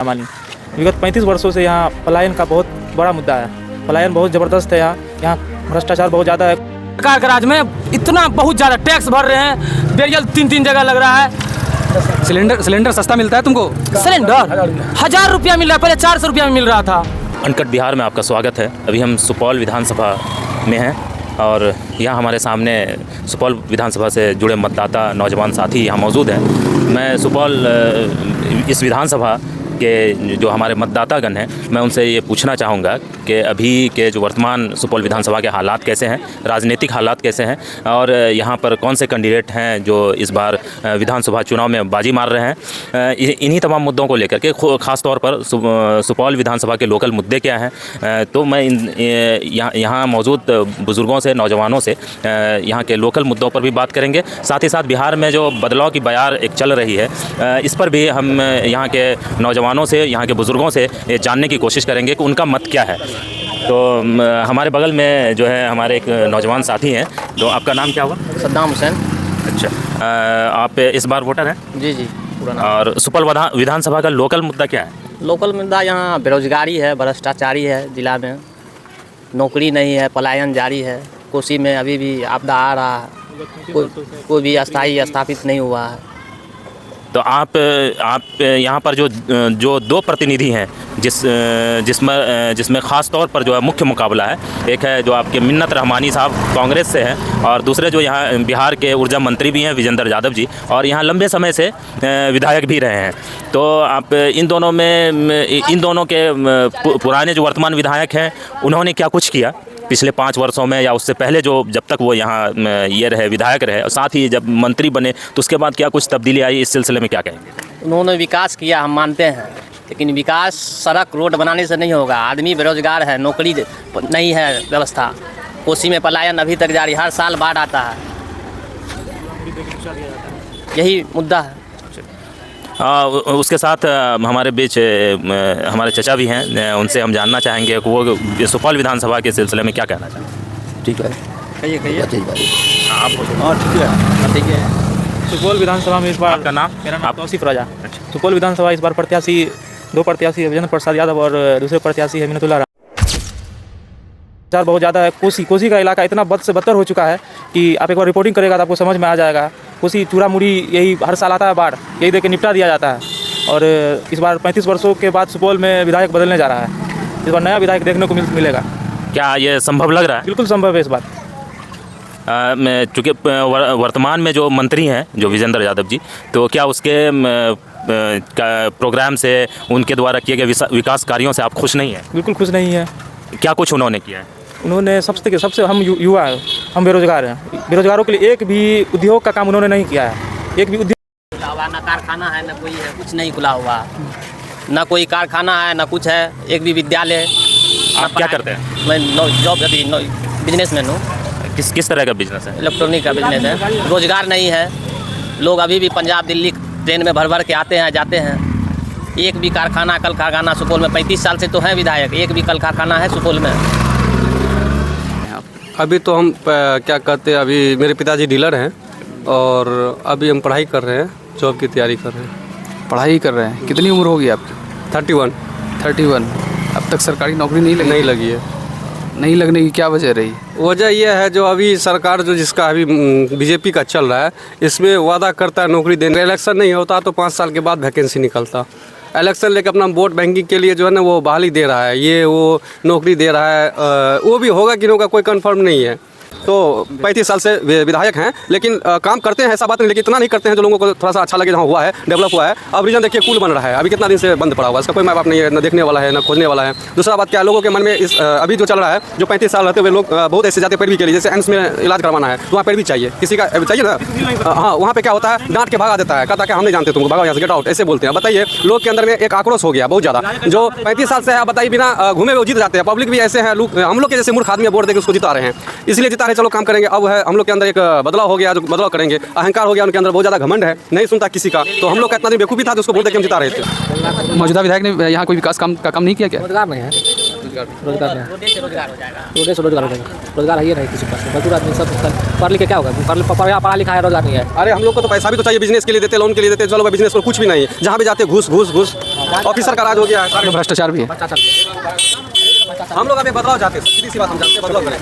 सामान्य विगत 35 वर्षों से यहाँ पलायन का बहुत बड़ा मुद्दा है। पलायन बहुत ज़बरदस्त है। यहाँ भ्रष्टाचार बहुत ज़्यादा है। सरकार के राज में इतना बहुत ज़्यादा टैक्स भर रहे हैं, बेरियल 3-3 जगह लग रहा है। सिलेंडर सस्ता मिलता है तुमको? सिलेंडर 1000 रुपया मिल रहा है, पहले 400 रुपया में मिल रहा था। अनकट बिहार में आपका स्वागत है। अभी हम सुपौल विधानसभा में हैं और यहाँ हमारे सामने सुपौल विधानसभा से जुड़े मतदाता नौजवान साथी यहाँ मौजूद हैं। मैं सुपौल इस विधानसभा के जो हमारे मतदातागण हैं, मैं उनसे ये पूछना चाहूँगा कि अभी के जो वर्तमान सुपौल विधानसभा के हालात कैसे हैं, राजनीतिक हालात कैसे हैं और यहाँ पर कौन से कैंडिडेट हैं जो इस बार विधानसभा चुनाव में बाजी मार रहे हैं। इन्हीं तमाम मुद्दों को लेकर के ख़ास तौर पर सुपौल विधानसभा के लोकल मुद्दे क्या हैं, तो मैं यहाँ मौजूद बुज़ुर्गों से, नौजवानों से यहाँ के लोकल मुद्दों पर भी बात करेंगे। साथ ही साथ बिहार में जो बदलाव की बयार एक चल रही है, इस पर भी हम यहाँ के नौजवानों से, यहाँ के बुज़ुर्गों से जानने की कोशिश करेंगे कि उनका मत क्या है। तो हमारे बगल में जो है हमारे एक नौजवान साथी हैं। तो आपका नाम क्या हुआ? सद्दाम हुसैन। अच्छा, आप इस बार वोटर हैं? जी पूरा नाम। और सुपौल विधानसभा का लोकल मुद्दा क्या है? लोकल मुद्दा यहाँ बेरोजगारी है, भ्रष्टाचारी है, ज़िला में नौकरी नहीं है, पलायन जारी है। कोसी में अभी भी आपदा आ रहा है, कोई भी अस्थायी स्थापित नहीं हुआ है। तो आप यहाँ पर जो दो प्रतिनिधि हैं जिसमें ख़ास तौर पर जो है मुख्य मुकाबला है, एक है जो आपके मिन्नत रहमानी साहब कांग्रेस से हैं और दूसरे जो यहाँ बिहार के ऊर्जा मंत्री भी हैं विजेंद्र यादव जी, और यहाँ लंबे समय से विधायक भी रहे हैं। तो आप इन दोनों के पुराने जो वर्तमान विधायक हैं, उन्होंने क्या कुछ किया पिछले 5 वर्षों में या उससे पहले जो जब तक वो यहाँ ये रहे, विधायक रहे, और साथ ही जब मंत्री बने तो उसके बाद क्या कुछ तब्दीली आई, इस सिलसिले में क्या कहेंगे? उन्होंने विकास किया, हम मानते हैं, लेकिन विकास सड़क रोड बनाने से नहीं होगा। आदमी बेरोजगार है, नौकरी नहीं है, व्यवस्था। कोसी में पलायन अभी तक जारी, हर साल बाढ़ आता है, यही मुद्दा है। उसके साथ हमारे बीच हमारे चचा भी हैं, उनसे हम जानना चाहेंगे कि वो सुपौल विधानसभा के सिलसिले में क्या कहना चाहेंगे। ठीक है, कहिए। आप ठीक है। सुपौल विधानसभा में इस बार आपका नाम? मेरा नाम तौसीफ राजा। सुपौल विधानसभा इस बार प्रत्याशी 2 प्रत्याशी है, विजेंद्र प्रसाद यादव और दूसरे प्रत्याशी है मिन्नतुल्लाह राम। बहुत ज़्यादा है। कोसी का इलाका इतना बद से बदतर हो चुका है कि आप एक बार रिपोर्टिंग करेगा तो आपको समझ में आ जाएगा। कोसी चूड़ा मुड़ी यही हर साल आता है, बाढ़ यही देख के निपटा दिया जाता है। और इस बार 35 वर्षों के बाद सुपौल में विधायक बदलने जा रहा है। इस बार नया विधायक देखने को मिलेगा। क्या ये संभव लग रहा है? बिल्कुल संभव है इस बार। चूँकि वर्तमान में जो मंत्री हैं जो विजेंद्र यादव जी, तो क्या उसके प्रोग्राम से, उनके द्वारा किए गए विकास कार्यों से आप खुश नहीं हैं? बिल्कुल खुश नहीं है। क्या कुछ उन्होंने किया है? उन्होंने सबसे हम युवा हैं, हम बेरोजगार हैं। बेरोजगारों के लिए एक भी उद्योग का काम उन्होंने नहीं किया है। एक भी उद्योग ना कारखाना है, ना कोई है, कुछ नहीं खुला हुआ, ना कोई कारखाना है, ना कुछ है, एक भी विद्यालय। आप क्या करते हैं? मैं जॉब अभी बिजनेसमैन हूँ। किस तरह का बिजनेस है? इलेक्ट्रॉनिक का बिजनेस है। रोजगार नहीं है, लोग अभी भी पंजाब दिल्ली ट्रेन में भर के आते हैं, जाते हैं। एक भी कारखाना, कल कारखाना सुपौल में 35 साल से तो है विधायक, एक भी कल कारखाना है सुपौल में? अभी तो हम क्या कहते हैं, अभी मेरे पिताजी डीलर हैं और अभी हम पढ़ाई कर रहे हैं, जॉब की तैयारी कर रहे हैं। पढ़ाई कर रहे हैं? कितनी उम्र होगी आपकी? 31। अब तक सरकारी नौकरी नहीं लगी है। नहीं लगने की क्या वजह रही? वजह यह है जो अभी सरकार जो जिसका अभी बीजेपी का चल रहा है, इसमें वादा करता है नौकरी देने। इलेक्शन नहीं होता तो 5 साल के बाद वैकेंसी निकलता। इलेक्शन लेकर अपना वोट बैंकिंग के लिए जो है ना वो बहाली दे रहा है, ये वो नौकरी दे रहा है। वो भी होगा कि नहीं होगा कोई कंफर्म नहीं है। तो 35 साल से विधायक हैं, लेकिन काम करते हैं, ऐसा बात नहीं, लेकिन इतना नहीं करते हैं जो लोगों को थोड़ा सा अच्छा लगे, जहाँ हुआ है, डेवलप हुआ है। अब रीजन देखिए, पुल बन रहा है, अभी कितना दिन से बंद पड़ा हुआ है, इसका कोई माँ बाप नहीं है, न देखने वाला है, न खोजने वाला है। दूसरा बात क्या है, लोगों के मन में इस अभी जो चल रहा है, जो 35 साल रहते हुए लोग बहुत ऐसे जाते पैरवी के लिए, जैसे एम्स में इलाज करवाना है तो वहाँ पैरवी चाहिए, किसी का चाहिए ना। हाँ, वहाँ पे क्या होता है, डांट के भगा देता है, कहता है हम नहीं जानते तुमको, भगाओ यहाँ से, गेट आउट, ऐसे बोलते हैं। बताइए, लोग के अंदर में एक आक्रोश हो गया बहुत ज़्यादा। जो 35 साल से है, बताइए, बिना घूमे हुए जीत जाते हैं। पब्लिक भी ऐसे हैं, हम लोग के जैसे मूर्ख आदमी वोट देकर उसको जिता रहे हैं, इसलिए जिता रहे, चलो काम करेंगे। अब है हम लोग के अंदर एक बदलाव हो गया, जो बदलाव करेंगे। अहंकार हो गया उनके अंदर, बहुत ज़्यादा घमंड है, नहीं सुनता किसी का। तो हम लोग का इतना दिन बेवकूफ़ी था तो उसको बोलते कि हम जिता रहे थे। मौजूदा विधायक ने यहाँ कोई विकास काम नहीं किया क्या? रोजगार नहीं है। रोजगार नहीं, रोडे से रोजगार हो जाएगा, रोजगार है ही नहीं किसी पास। मजदूर आदमी सब पढ़ लिख के क्या होगा, पढ़ा लिखा है, रोजगार नहीं है। अरे हम लोग को तो पैसा भी तो चाहिए, बिजनेस के लिए देते, लोन के लिए देते, चलो भाई बिजनेस को कुछ भी नहीं है, जहाँ भी जाते घूस घूस घूस, ऑफिसर का राज हो गया है, भ्रष्टाचार भी है। हम लोग अभी बदलाव चाहते हैं, सीधी सी बात हम चाहते हैं बदलाव करें।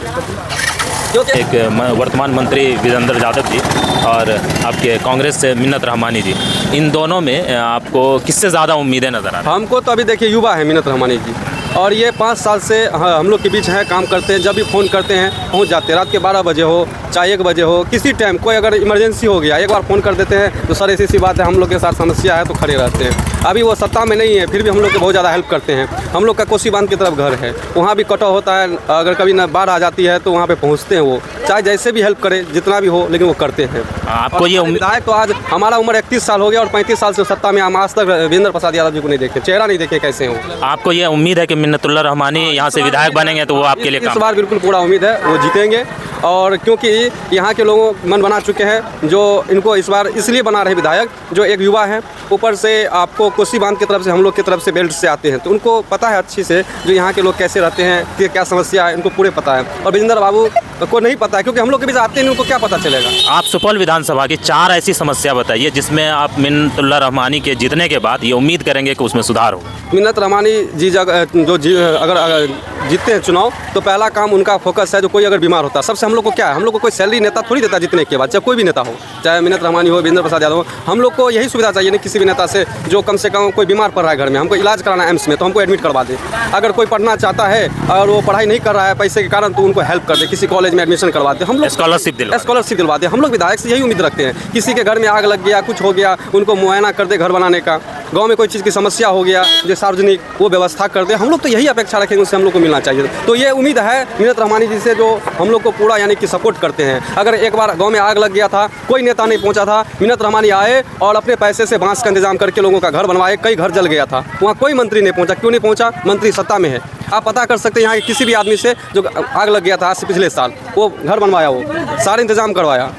एक वर्तमान मंत्री विजेंद्र यादव जी और आपके कांग्रेस से मिन्नत रहमानी जी, इन दोनों में आपको किससे ज़्यादा उम्मीदें नज़र आ रही हैं? हमको तो अभी देखिए युवा है मिन्नत रहमानी जी, और ये 5 साल से हम लोग के बीच हैं, काम करते हैं, जब भी फ़ोन करते हैं पहुंच जाते हैं, रात के 12 बजे हो चाहे 1 बजे हो, किसी टाइम कोई अगर इमरजेंसी हो गया एक बार फ़ोन कर देते हैं तो सर ऐसी सी बात है, हम लोग के साथ समस्या है, तो खड़े रहते हैं। अभी वो सत्ता में नहीं है, फिर भी हम लोग को बहुत ज़्यादा हेल्प करते हैं। हम लोग का कोसी बांध की तरफ घर है, वहाँ भी कटाव होता है, अगर कभी न बाढ़ आ जाती है तो वहाँ पे पहुँचते हैं वो, चाहे जैसे भी हेल्प करे जितना भी हो, लेकिन वो करते हैं। आपको ये विधायक तो आज हमारा उम्र 31 साल हो गया और 35 साल से सत्ता में हम आज तक वीरेंद्र प्रसाद यादव जी को नहीं देखे, चेहरा नहीं देखे कैसे हो। आपको ये उम्मीद है कि मिन्नतुल्लाह रहमानी यहाँ से विधायक बनेंगे तो वो आपके लिए इस काम? बार बिल्कुल पूरा उम्मीद है वो जीतेंगे, और क्योंकि यहाँ के लोगों मन बना चुके हैं, जो इनको इस बार इसलिए बना रहे विधायक, जो एक युवा है, ऊपर से आपको कोसी बांध की तरफ से हम लोग की तरफ से बेल्ट से आते हैं, तो उनको पता है अच्छी से जो यहाँ के लोग कैसे रहते हैं, कि क्या समस्या है, इनको पूरे पता है। और विजेंद्र बाबू को नहीं पता है, क्योंकि हम लोग के बीच आते नहीं, उनको क्या पता चलेगा। आप सुपौल विधानसभा की 4 ऐसी समस्या बताइए जिसमें आप मिन्नतुल्लाह रहमानी के जीतने के बाद ये उम्मीद करेंगे कि उसमें सुधार हो। मिन्नत रहमानी जी अगर जीतते हैं चुनाव, तो पहला काम उनका फोकस है, जो कोई अगर बीमार होता है, सबसे हम लोग को क्या है, हम लोग को कोई सैलरी नेता थोड़ी देता जीतने के बाद, चाहे कोई भी नेता हो, चाहे मिन्नत रहमानी हो, वीरेंद्र प्रसाद यादव हो, हम लोग को यही सुविधा चाहिए नहीं किसी भी नेता से, जो कम से कम कोई बीमार पड़ रहा है घर में, हमको इलाज कराना है एम्स में, तो हमको एडमिट करवा दे। अगर कोई पढ़ना चाहता है और वो पढ़ाई नहीं कर रहा है पैसे के कारण, तो उनको हेल्प कर दे, किसी कॉलेज में एडमिशन करवा दे, हम लोग स्कॉलरशिप दिलवा दे। हम लोग विधायक से यही उम्मीद रखते हैं, किसी के घर में आग लग गया, कुछ हो गया, उनको मुआयना कर दे घर बनाने का, गांव में कोई चीज़ की समस्या हो गया जो सार्वजनिक, वो व्यवस्था कर दे। हम लोग तो यही अपेक्षा रखेंगे, उससे हम लोग को मिलना चाहिए। तो ये उम्मीद है मिन्नत रहमानी जी से, जो हम लोग को पूरा यानी कि सपोर्ट करते हैं। अगर एक बार गांव में आग लग गया था, कोई नेता नहीं पहुंचा था, मिन्नत रहमानी आए और अपने पैसे से बांस का इंतजाम करके लोगों का घर बनवाए। कई घर जल गया था, वहाँ कोई मंत्री नहीं पहुंचा। क्यों नहीं पहुंचा? मंत्री सत्ता में है। आप पता कर सकते हैं यहाँ के किसी भी आदमी से, जो आग लग गया था आज से पिछले साल, वो घर बनवाया, वो सारे इंतजाम करवाया।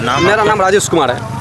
नाम मेरा नाम राजेश कुमार है।